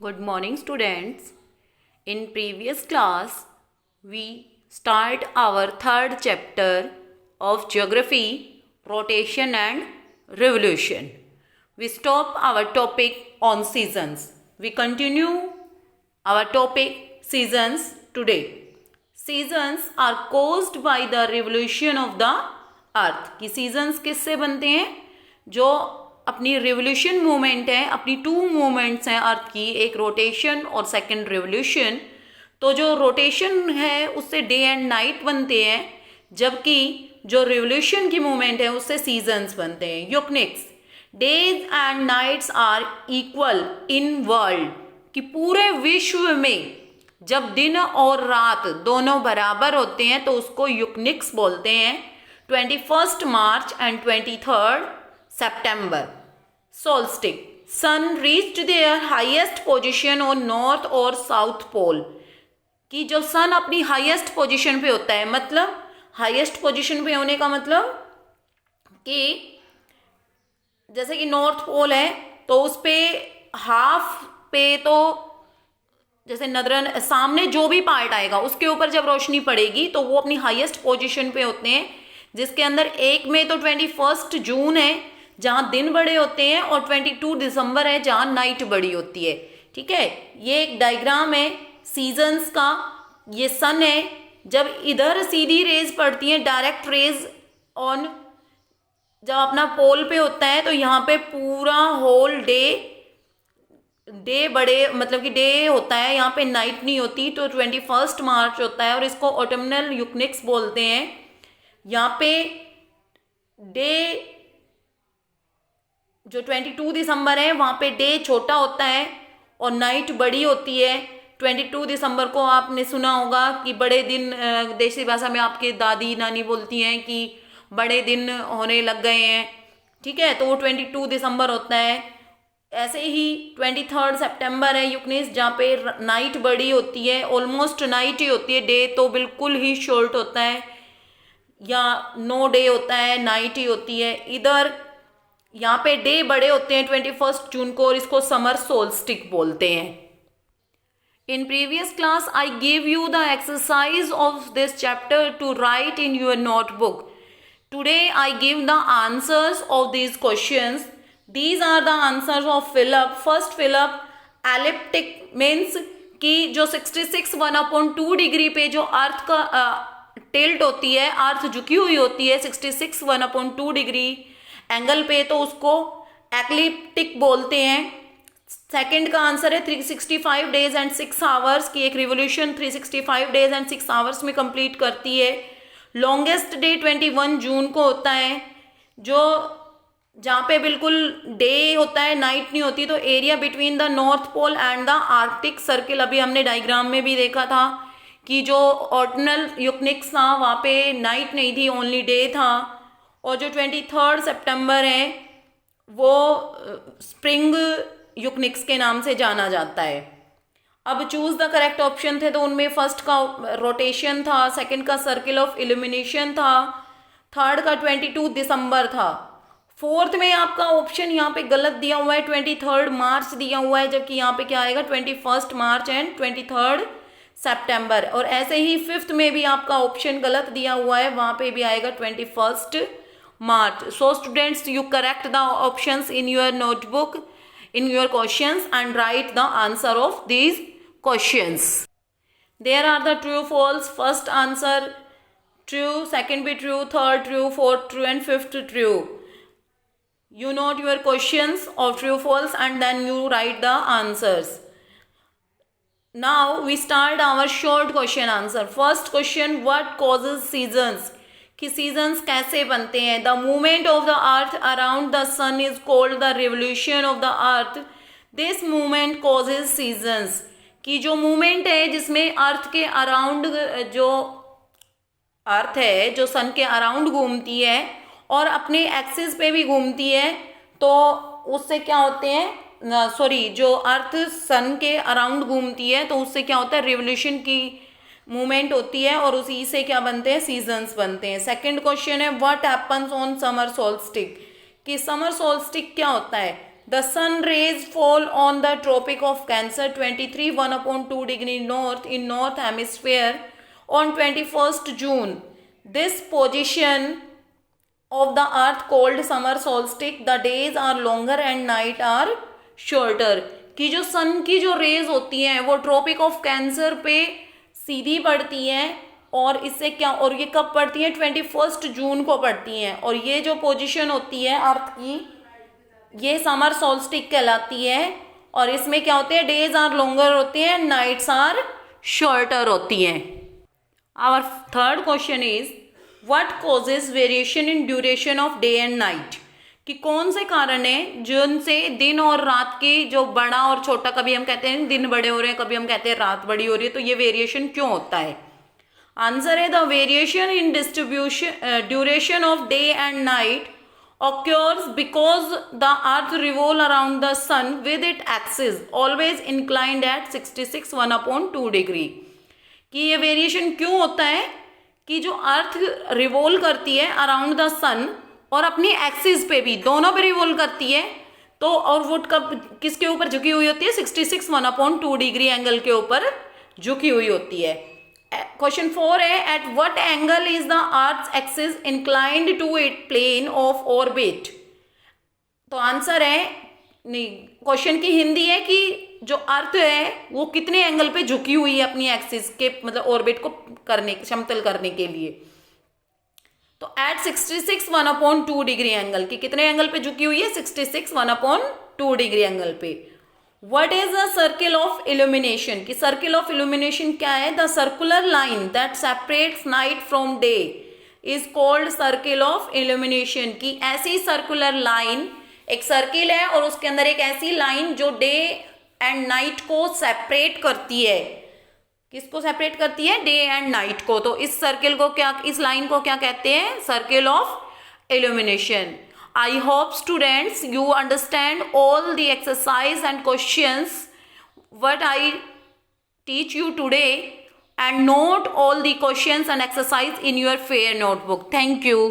Good morning, students. In previous class, we start our third chapter of geography, rotation and revolution. We stop our topic on seasons. We continue our topic seasons today. Seasons are caused by the revolution of the earth. कि seasons किससे बनते हैं? जो अपनी revolution movement है, अपनी to movements हैं अर्थ की, एक रोटेशन और सेकंड रिवोल्यूशन. तो जो रोटेशन है उससे डे एंड नाइट बनते हैं, जबकि जो रिवोल्यूशन की मूवमेंट है उससे सीजन्स बनते हैं. Equinox days and nights are equal in world. कि पूरे विश्व में जब दिन और रात दोनों बराबर होते हैं तो उसको यूक्निक्स बोलते हैं. 21 मार्च and 23 September. Solstice. Sun reached their highest position on north और south pole. कि जब सन अपनी हाईएस्ट पोजीशन पे होता है, मतलब हाईएस्ट पोजीशन पे होने का मतलब कि जैसे कि नॉर्थ पोल है तो उस पे हाफ पे तो जैसे नदरन सामने जो भी पार्ट आएगा उसके ऊपर जब रोशनी पड़ेगी तो वो अपनी हाईएस्ट पोजीशन पे होते हैं, जिसके अंदर एक में तो 21 जून है जहाँ दिन बड़े होते हैं और 22 दिसंबर है जहाँ नाइट बड़ी होती है. ठीक है, ये एक डायग्राम है सीजन्स का. ये सन है, जब इधर सीधी रेज पड़ती है डायरेक्ट रेज ऑन, जब अपना पोल पे होता है तो यहाँ पे पूरा होल डे बड़े मतलब कि डे होता है, यहाँ पे नाइट नहीं होती. तो 21 मार्च होता है और इसको ऑटमनल यूक्निक्स बोलते हैं. यहाँ पे डे जो 22 दिसंबर है वहाँ पे डे छोटा होता है और नाइट बड़ी होती है. 22 दिसंबर को आपने सुना होगा कि बड़े दिन, देसी भाषा में आपके दादी नानी बोलती हैं कि बड़े दिन होने लग गए हैं. ठीक है, तो वो 22 दिसंबर होता है. ऐसे ही 23 सितंबर है यूक्निस, जहाँ पे नाइट बड़ी होती है, ऑलमोस्ट नाइट ही होती है, डे तो बिल्कुल ही शॉर्ट होता है या नो डे होता है, नाइट ही होती है. इधर यहाँ पे डे बड़े होते हैं 21 जून को और इसको समर सोल्स्टिक बोलते हैं. In previous class I give you the exercise of this chapter to write in your notebook. Today I give the answers of these questions. These are the answers of fill up. First fill up elliptic means कि जो 66 1/2 degree पे जो अर्थ का tilt होती है, अर्थ झुकी हुई होती है 66 1/2 डिग्री एंगल पे, तो उसको एक्लिप्टिक बोलते हैं. सेकंड का आंसर है 365 डेज एंड 6 आवर्स की एक रिवोल्यूशन 365 डेज एंड 6 आवर्स में कंप्लीट करती है. लॉन्गेस्ट डे 21 जून को होता है, जो जहाँ पे बिल्कुल डे होता है, नाइट नहीं होती. तो area between the north pole and the Arctic circle, अभी हमने डायग्राम में भी देखा था कि जो ऑर्डिनल यूक्निक्स था वहाँ पे नाइट नहीं थी, ओनली डे था. और जो 23 सितंबर है वो स्प्रिंग यूक्निक्स के नाम से जाना जाता है. अब चूज द करेक्ट ऑप्शन थे, तो उनमें फर्स्ट का रोटेशन था, सेकंड का सर्किल ऑफ इल्यूमिनेशन था, थर्ड का 22 दिसंबर था. फोर्थ में आपका ऑप्शन यहाँ पे गलत दिया हुआ है, 23 मार्च दिया हुआ है, जबकि यहाँ पे क्या आएगा 21 मार्च एंड 23 सितंबर. और ऐसे ही फिफ्थ में भी आपका ऑप्शन गलत दिया हुआ है, वहाँ पे भी आएगा 21 March. So students, you correct the options in your notebook, in your questions, and write the answer of these questions. There are the true, false. First answer true, second be true, third true, fourth true, and fifth true. You note your questions of true, false, and then you write the answers. Now we start our short question answer. First question, what causes seasons? कि seasons कैसे बनते हैं. The movement of the earth around the sun is called the revolution of the earth. This movement causes seasons. कि जो movement है जिसमें अर्थ के around, जो अर्थ है जो सन के अराउंड घूमती है और अपने एक्सिस पे भी घूमती है, तो उससे क्या होते हैं, जो अर्थ सन के अराउंड घूमती है तो उससे क्या होता है, रिवोल्यूशन की मूवमेंट होती है और उसी से क्या बनते हैं, सीजन्स बनते हैं. सेकंड क्वेश्चन है व्हाट हैपन्स ऑन समर सोल्स्टिक. कि समर सोल्स्टिक क्या होता है. The sun rays fall on the Tropic of Cancer 23 1/2 degree north in North Hemisphere on 21st June. This position of the earth called summer solstice. The days are longer and night are shorter. कि जो सन की जो raise होती हैं वो tropic of cancer पे सीधी पड़ती हैं और इससे क्या, और ये कब पड़ती हैं, 21 जून को पड़ती हैं, और ये जो पोजीशन होती है अर्थ की ये समर सोल्स्टिक कहलाती है, और इसमें क्या होते हैं, डेज आर लॉन्गर होते हैं, नाइट्स आर शॉर्टर होती हैं. Our third question is what causes variation in duration of day and night. कि कौन से कारण है जिनसे दिन और रात की जो बड़ा और छोटा, कभी हम कहते हैं दिन बड़े हो रहे हैं, कभी हम कहते हैं रात बड़ी हो रही है, तो ये वेरिएशन क्यों होता है. आंसर है the variation in distribution duration of day and night occurs because the earth revolves around the sun with its axis always inclined at 66 1/2 degree. कि ये वेरिएशन क्यों होता है कि जो अर्थ रिवॉल्व करती है अराउंड द सन और अपनी एक्सिस पे भी, दोनों पे रिवॉल्व करती है, तो और वो कब किसके ऊपर झुकी हुई होती है, 66 1/2 डिग्री एंगल के ऊपर झुकी हुई होती है. क्वेश्चन 4 है at what angle is the earth axis inclined to it plane of orbit. तो आंसर है, नहीं, क्वेश्चन की हिंदी है कि जो अर्थ है वो कितने एंगल पे झुकी हुई है अपनी एक्सिस के, मतलब ऑर्बिट को करने, समतल करने के लिए. तो एट 66 1/2 डिग्री एंगल की कितने एंगल पे झुकी हुई है, 66 1/2 डिग्री एंगल पे. What is the circle of illumination? कि circle of illumination क्या है? The circular line that separates night from day is called circle of illumination. कि ऐसी circular line, एक सर्किल है और उसके अंदर एक ऐसी लाइन जो डे एंड नाइट को सेपरेट करती है. किसको सेपरेट करती है? डे एंड नाइट को. तो इस सर्किल को क्या, इस लाइन को क्या कहते हैं? Circle of illumination. I hope students you understand all the exercise and questions what I teach you today, and note all the questions and exercise in your fair notebook. Thank you.